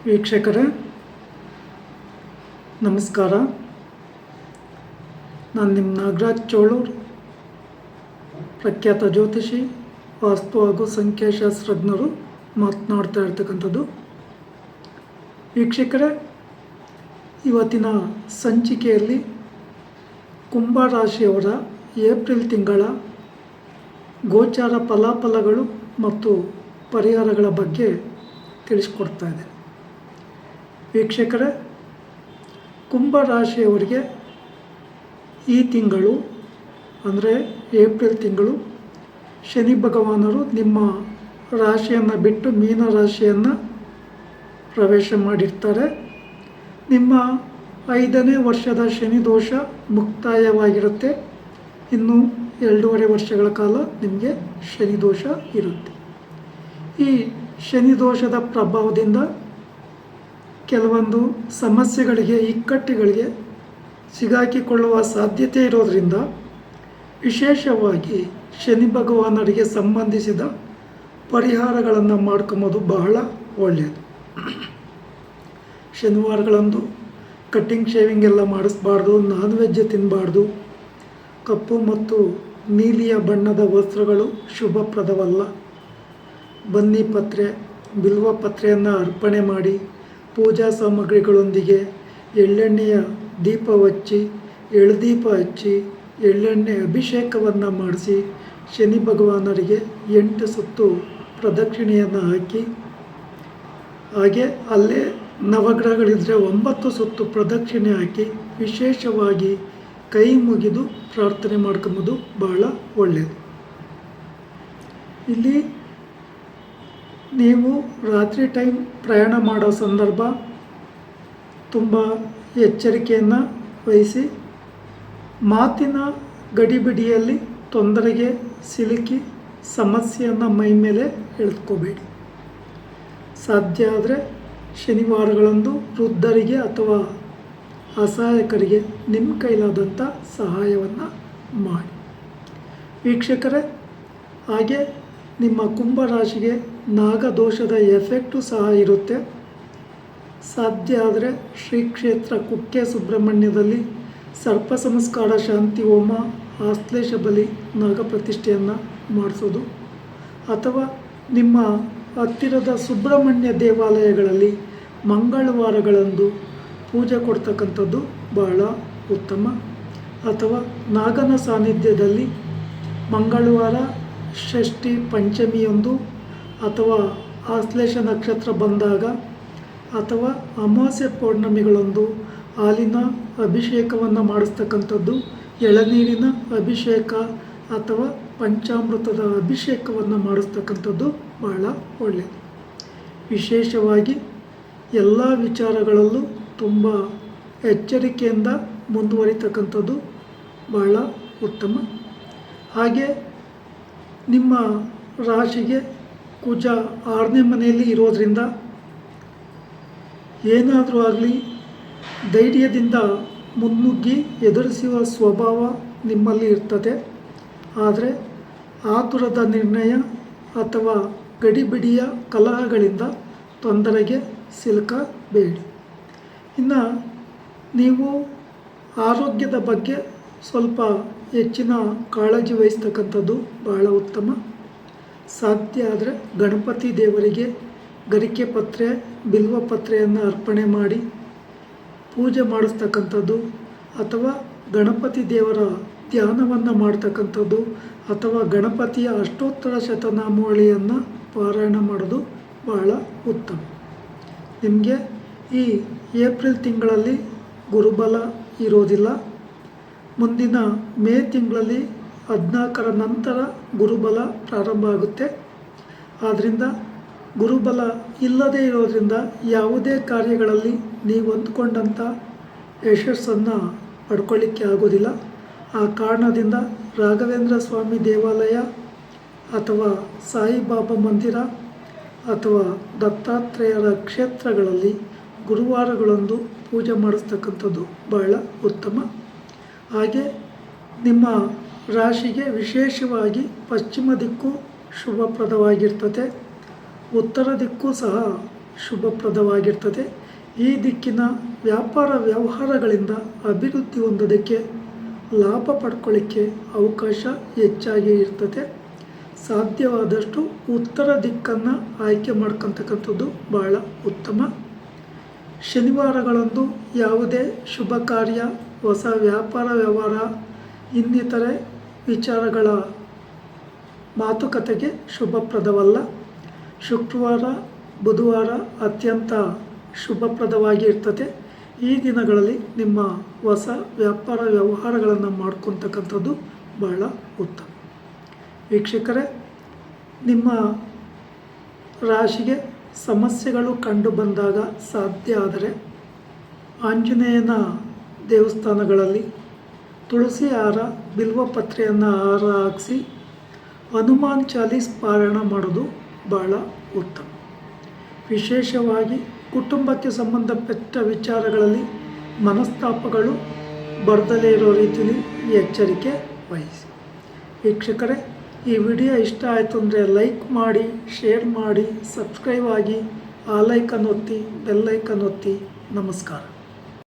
ವೀಕ್ಷಕರೇ ನಮಸ್ಕಾರ. ನಾನು ನಿಮ್ಮ ನಾಗರಾಜ್ ಚೋಳೂರು, ಪ್ರಖ್ಯಾತ ಜ್ಯೋತಿಷಿ, ವಾಸ್ತು ಹಾಗೂ ಸಂಖ್ಯಾಶಾಸ್ತ್ರಜ್ಞರು ಮಾತನಾಡ್ತಾ ಇರ್ತಕ್ಕಂಥದ್ದು. ವೀಕ್ಷಕರೇ, ಇವತ್ತಿನ ಸಂಚಿಕೆಯಲ್ಲಿ ಕುಂಭರಾಶಿಯವರ ಏಪ್ರಿಲ್ ತಿಂಗಳ ಗೋಚಾರ ಫಲಾಫಲಗಳು ಮತ್ತು ಪರಿಹಾರಗಳ ಬಗ್ಗೆ ತಿಳಿಸ್ಕೊಡ್ತಾ ಇದೆ. ವೀಕ್ಷಕರೇ, ಕುಂಭರಾಶಿಯವರಿಗೆ ಈ ತಿಂಗಳು ಅಂದರೆ ಏಪ್ರಿಲ್ ತಿಂಗಳು ಶನಿ ಭಗವಾನರು ನಿಮ್ಮ ರಾಶಿಯನ್ನು ಬಿಟ್ಟು ಮೀನ ರಾಶಿಯನ್ನು ಪ್ರವೇಶ ಮಾಡಿರ್ತಾರೆ. ನಿಮ್ಮ 5ನೇ ವರ್ಷದ ಶನಿ ದೋಷ ಮುಕ್ತಾಯವಾಗಿರುತ್ತೆ. ಇನ್ನು 2.5 ವರ್ಷಗಳ ಕಾಲ ನಿಮಗೆ ಶನಿ ದೋಷ ಇರುತ್ತೆ. ಈ ಶನಿ ದೋಷದ ಪ್ರಭಾವದಿಂದ ಕೆಲವೊಂದು ಸಮಸ್ಯೆಗಳಿಗೆ, ಇಕ್ಕಟ್ಟುಗಳಿಗೆ ಸಿಗಾಕಿಕೊಳ್ಳುವ ಸಾಧ್ಯತೆ ಇರೋದರಿಂದ ವಿಶೇಷವಾಗಿ ಶನಿ ಭಗವಾನರಿಗೆ ಸಂಬಂಧಿಸಿದ ಪರಿಹಾರಗಳನ್ನು ಮಾಡ್ಕೊಂಬೋದು ಬಹಳ ಒಳ್ಳೆಯದು. ಶನಿವಾರಗಳಂದು ಕಟ್ಟಿಂಗ್ ಶೇವಿಂಗ್ ಎಲ್ಲ ಮಾಡಿಸ್ಬಾರ್ದು, ನಾನ್ ವೆಜ್ ತಿನ್ನಬಾರ್ದು, ಕಪ್ಪು ಮತ್ತು ನೀಲಿಯ ಬಣ್ಣದ ವಸ್ತ್ರಗಳು ಶುಭಪ್ರದವಲ್ಲ. ಬನ್ನಿ ಪತ್ರೆ, ಬಿಲ್ವ ಪತ್ರೆಯನ್ನು ಅರ್ಪಣೆ ಮಾಡಿ ಪೂಜಾ ಸಾಮಗ್ರಿಗಳೊಂದಿಗೆ ಎಳ್ಳೆಣ್ಣೆಯ ದೀಪ ಹಚ್ಚಿ, ಎಳ್ದೀಪ ಹಚ್ಚಿ, ಎಳ್ಳೆಣ್ಣೆ ಅಭಿಷೇಕವನ್ನು ಮಾಡಿಸಿ ಶನಿ ಭಗವಾನರಿಗೆ 8 ಸುತ್ತು ಪ್ರದಕ್ಷಿಣೆಯನ್ನು ಹಾಕಿ, ಹಾಗೆ ಅಲ್ಲೇ ನವಗ್ರಹಗಳಿದ್ದರೆ 9 ಸುತ್ತು ಪ್ರದಕ್ಷಿಣೆ ಹಾಕಿ ವಿಶೇಷವಾಗಿ ಕೈ ಮುಗಿದು ಪ್ರಾರ್ಥನೆ ಮಾಡ್ಕೊಂಬೋದು ಬಹಳ ಒಳ್ಳೆಯದು. ಇಲ್ಲಿ ನೀವು ರಾತ್ರಿ ಟೈಮ್ ಪ್ರಯಾಣ ಮಾಡೋ ಸಂದರ್ಭ ತುಂಬ ಎಚ್ಚರಿಕೆಯನ್ನು ವಹಿಸಿ, ಮಾತಿನ ಗಡಿಬಿಡಿಯಲ್ಲಿ ತೊಂದರೆಗೆ ಸಿಲುಕಿ ಸಮಸ್ಯೆಯನ್ನು ಮೈ ಮೇಲೆ ಎಳೆದುಕೋಬೇಡಿ. ಸಾಧ್ಯ ಆದರೆ ಶನಿವಾರಗಳಂದು ವೃದ್ಧರಿಗೆ ಅಥವಾ ಅಸಹಾಯಕರಿಗೆ ನಿಮ್ಮ ಕೈಲಾದಂಥ ಸಹಾಯವನ್ನು ಮಾಡಿ. ವೀಕ್ಷಕರೇ, ಹಾಗೆ ನಿಮ್ಮ ಕುಂಭರಾಶಿಗೆ ನಾಗದೋಷದ ಎಫೆಕ್ಟು ಸಹ ಇರುತ್ತೆ. ಸಾಧ್ಯ ಆದರೆ ಶ್ರೀ ಕ್ಷೇತ್ರ ಕುಕ್ಕೆ ಸುಬ್ರಹ್ಮಣ್ಯದಲ್ಲಿ ಸರ್ಪ ಸಂಸ್ಕಾರ ಶಾಂತಿ ಹೋಮ, ಆಶ್ಲೇಷ ಬಲಿ, ನಾಗಪ್ರತಿಷ್ಠೆಯನ್ನು ಮಾಡಿಸೋದು, ಅಥವಾ ನಿಮ್ಮ ಹತ್ತಿರದ ಸುಬ್ರಹ್ಮಣ್ಯ ದೇವಾಲಯಗಳಲ್ಲಿ ಮಂಗಳವಾರಗಳಂದು ಪೂಜೆ ಕೊಡ್ತಕ್ಕಂಥದ್ದು ಬಹಳ ಉತ್ತಮ. ಅಥವಾ ನಾಗನ ಸಾನ್ನಿಧ್ಯದಲ್ಲಿ ಮಂಗಳವಾರ, ಷಷ್ಠಿ, ಪಂಚಮಿಯೊಂದು ಅಥವಾ ಆಶ್ಲೇಷ ನಕ್ಷತ್ರ ಬಂದಾಗ ಅಥವಾ ಅಮಾವಾಸ್ಯೆ ಪೌರ್ಣಮಿಗಳೊಂದು ಹಾಲಿನ ಅಭಿಷೇಕವನ್ನು ಮಾಡಿಸ್ತಕ್ಕಂಥದ್ದು, ಎಳನೀರಿನ ಅಭಿಷೇಕ ಅಥವಾ ಪಂಚಾಮೃತದ ಅಭಿಷೇಕವನ್ನು ಮಾಡಿಸ್ತಕ್ಕಂಥದ್ದು ಬಹಳ ಒಳ್ಳೆಯದು. ವಿಶೇಷವಾಗಿ ಎಲ್ಲ ವಿಚಾರಗಳಲ್ಲೂ ತುಂಬ ಎಚ್ಚರಿಕೆಯಿಂದ ಮುಂದುವರಿತಕ್ಕಂಥದ್ದು ಬಹಳ ಉತ್ತಮ. ಹಾಗೆ ನಿಮ್ಮ ರಾಶಿಗೆ ಕುಜ 6ನೇ ಮನೆಯಲ್ಲಿ ಇರೋದರಿಂದ ಏನಾದರೂ ಆಗಲಿ ಧೈರ್ಯದಿಂದ ಮುನ್ನುಗ್ಗಿ ಎದುರಿಸುವ ಸ್ವಭಾವ ನಿಮ್ಮಲ್ಲಿ ಇರ್ತದೆ. ಆದರೆ ಆತುರದ ನಿರ್ಣಯ ಅಥವಾ ಗಡಿಬಿಡಿಯ ಕಲಹಗಳಿಂದ ತೊಂದರೆಗೆ ಸಿಲುಕಬೇಡಿ. ಇನ್ನು ನೀವು ಆರೋಗ್ಯದ ಬಗ್ಗೆ ಸ್ವಲ್ಪ ಹೆಚ್ಚಿನ ಕಾಳಜಿ ವಹಿಸ್ತಕ್ಕಂಥದ್ದು ಬಹಳ ಉತ್ತಮ. ಸಾಧ್ಯ ಆದರೆ ಗಣಪತಿ ದೇವರಿಗೆ ಗರಿಕೆ ಪತ್ರೆ, ಬಿಲ್ವ ಪತ್ರೆಯನ್ನು ಅರ್ಪಣೆ ಮಾಡಿ ಪೂಜೆ ಮಾಡಿಸ್ತಕ್ಕಂಥದ್ದು, ಅಥವಾ ಗಣಪತಿ ದೇವರ ಧ್ಯಾನವನ್ನು ಮಾಡ್ತಕ್ಕಂಥದ್ದು, ಅಥವಾ ಗಣಪತಿಯ ಅಷ್ಟೋತ್ತರ ಶತನಾಮಾವಳಿಯನ್ನು ಪಾರಾಯಣ ಮಾಡೋದು ಬಹಳ ಉತ್ತಮ. ನಿಮಗೆ ಈ ಏಪ್ರಿಲ್ ತಿಂಗಳಲ್ಲಿ ಗುರುಬಲ ಇರೋದಿಲ್ಲ. ಮುಂದಿನ ಮೇ ತಿಂಗಳಲ್ಲಿ 14ರ ನಂತರ ಗುರುಬಲ ಪ್ರಾರಂಭ ಆಗುತ್ತೆ. ಆದ್ದರಿಂದ ಗುರುಬಲ ಇಲ್ಲದೇ ಇರೋದರಿಂದ ಯಾವುದೇ ಕಾರ್ಯಗಳಲ್ಲಿ ನೀವು ಅಂದ್ಕೊಂಡಂಥ ಯಶಸ್ಸನ್ನು ಪಡ್ಕೊಳ್ಳಿಕ್ಕೆ ಆಗೋದಿಲ್ಲ. ಆ ಕಾರಣದಿಂದ ರಾಘವೇಂದ್ರ ಸ್ವಾಮಿ ದೇವಾಲಯ ಅಥವಾ ಸಾಯಿಬಾಬಾ ಮಂದಿರ ಅಥವಾ ದತ್ತಾತ್ರೇಯರ ಕ್ಷೇತ್ರಗಳಲ್ಲಿ ಗುರುವಾರಗಳಂದು ಪೂಜೆ ಮಾಡಿಸ್ತಕ್ಕಂಥದ್ದು ಬಹಳ ಉತ್ತಮ. ಹಾಗೆ ನಿಮ್ಮ ರಾಶಿಗೆ ವಿಶೇಷವಾಗಿ ಪಶ್ಚಿಮ ದಿಕ್ಕು ಶುಭಪ್ರದವಾಗಿರ್ತದೆ. ಉತ್ತರ ದಿಕ್ಕು ಸಹ ಶುಭಪ್ರದವಾಗಿರ್ತದೆ. ಈ ದಿಕ್ಕಿನ ವ್ಯಾಪಾರ ವ್ಯವಹಾರಗಳಿಂದ ಅಭಿವೃದ್ಧಿ ಹೊಂದೋದಕ್ಕೆ, ಲಾಭ ಪಡ್ಕೊಳ್ಳಿಕ್ಕೆ ಅವಕಾಶ ಹೆಚ್ಚಾಗಿ ಇರ್ತದೆ. ಸಾಧ್ಯವಾದಷ್ಟು ಉತ್ತರ ದಿಕ್ಕನ್ನು ಆಯ್ಕೆ ಮಾಡ್ಕೊತಕ್ಕಂಥದ್ದು ಬಹಳ ಉತ್ತಮ. ಶನಿವಾರಗಳಂದು ಯಾವುದೇ ಶುಭ ಕಾರ್ಯ, ಹೊಸ ವ್ಯಾಪಾರ ವ್ಯವಹಾರ, ಇನ್ನಿತರೆ ವಿಚಾರಗಳ ಮಾತುಕತೆಗೆ ಶುಭಪ್ರದವಲ್ಲ. ಶುಕ್ರವಾರ, ಬುಧವಾರ ಅತ್ಯಂತ ಶುಭಪ್ರದವಾಗಿ ಇರ್ತದೆ. ಈ ದಿನಗಳಲ್ಲಿ ನಿಮ್ಮ ಹೊಸ ವ್ಯಾಪಾರ ವ್ಯವಹಾರಗಳನ್ನು ಮಾಡ್ಕೊತಕ್ಕಂಥದ್ದು ಬಹಳ ಉತ್ತಮ. ವೀಕ್ಷಕರೇ, ನಿಮ್ಮ ರಾಶಿಗೆ ಸಮಸ್ಯೆಗಳು ಕಂಡು ಬಂದಾಗ ಸಾಧ್ಯ ಆದರೆ ಆಂಜನೇಯನ ದೇವಸ್ಥಾನಗಳಲ್ಲಿ ತುಳಸಿ ಹಾರ, ಬಿಲ್ವಪತ್ರೆಯನ್ನು ಹಾರ ಹಾಕಿಸಿ ಹನುಮಾನ್ ಚಾಲೀಸ್ ಪಾರಾಯಣ ಮಾಡೋದು ಬಹಳ ಉತ್ತಮ. ವಿಶೇಷವಾಗಿ ಕುಟುಂಬಕ್ಕೆ ಸಂಬಂಧಪಟ್ಟ ವಿಚಾರಗಳಲ್ಲಿ ಮನಸ್ತಾಪಗಳು ಬರದಲೇ ಇರೋ ರೀತಿಯಲ್ಲಿ ಎಚ್ಚರಿಕೆ ವಹಿಸಿ. ವೀಕ್ಷಕರೇ, ಈ ವಿಡಿಯೋ ಇಷ್ಟ ಆಯಿತು ಅಂದರೆ ಲೈಕ್ ಮಾಡಿ, ಶೇರ್ ಮಾಡಿ, ಸಬ್ಸ್ಕ್ರೈಬ್ ಆಗಿ, ಆ ಲೈಕನ್ನು ಒತ್ತಿ, ಬೆಲ್ ಐಕನ್ ಒತ್ತಿ. ನಮಸ್ಕಾರ.